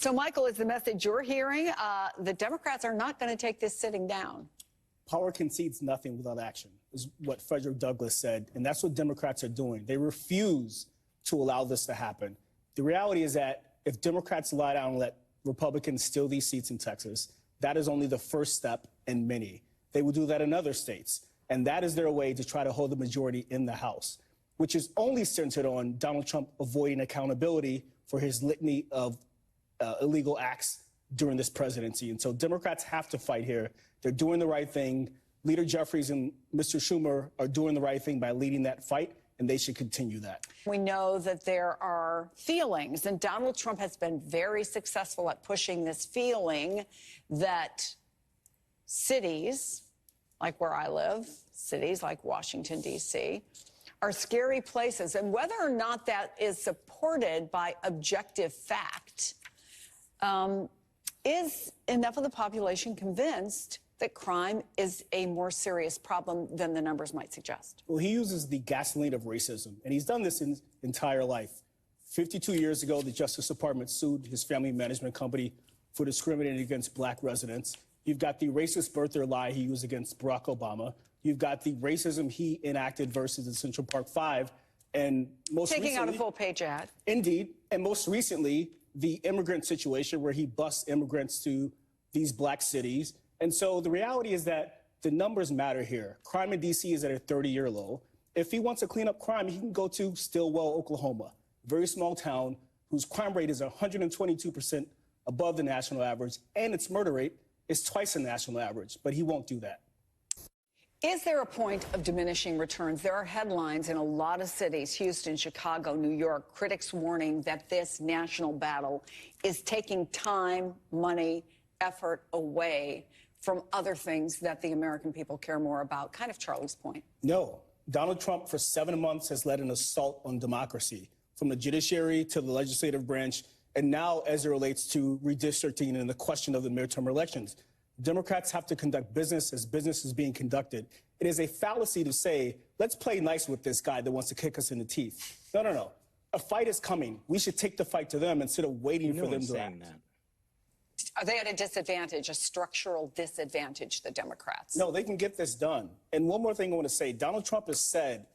So, Michael, is the message you're hearing the Democrats are not going to take this sitting down? Power concedes nothing without action, is what Frederick Douglass said. And that's what Democrats are doing. They refuse to allow this to happen. The reality is that if Democrats lie down and let Republicans steal these seats in Texas, that is only the first step in many. They will do that in other states. And that is their way to try to hold the majority in the House, which is only centered on Donald Trump avoiding accountability for his litany of illegal acts during this presidency. And so Democrats have to fight here. They're doing the right thing. Leader Jeffries and Mr. Schumer are doing the right thing by leading that fight, and they should continue that. We know that there are feelings, and Donald Trump has been very successful at pushing this feeling that cities, like where I live, cities like Washington, D.C., are scary places. And whether or not that is supported by objective fact, is enough of the population convinced that crime is a more serious problem than the numbers might suggest? Well, he uses the gasoline of racism, and he's done this his entire life. 52 years ago, the Justice Department sued his family management company for discriminating against black residents. You've got the racist birther lie he used against Barack Obama. You've got the racism he enacted versus the Central Park Five. And most taking recently, out a full-page ad. Indeed. And most recently, the immigrant situation where he busts immigrants to these black cities. And so the reality is that the numbers matter here. Crime in D.C. is at a 30-year low. If he wants to clean up crime, he can go to Stillwell, Oklahoma, a very small town whose crime rate is 122% above the national average, and its murder rate is twice the national average. But he won't do that. Is there a point of diminishing returns? There are headlines in a lot of cities, Houston, Chicago, New York, critics warning that this national battle is taking time, money, effort away from other things that the American people care more about. Kind of Charlie's point. No. Donald Trump for 7 months has led an assault on democracy, from the judiciary to the legislative branch, and now as it relates to redistricting and the question of the midterm elections. Democrats have to conduct business as business is being conducted. It is a fallacy to say, let's play nice with this guy that wants to kick us in the teeth. No, no, no. A fight is coming. We should take the fight to them instead of waiting for them to act. Are they at a disadvantage, a structural disadvantage, the Democrats? No, they can get this done. And one more thing I want to say. Donald Trump has said,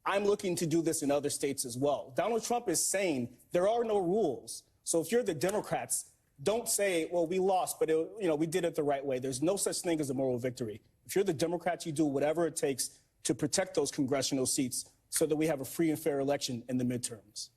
I'm looking to do this in other states as well. Donald Trump is saying there are no rules. So if you're the Democrats, don't say, well, we lost, but we did it the right way. There's no such thing as a moral victory. If you're the Democrats, you do whatever it takes to protect those congressional seats so that we have a free and fair election in the midterms.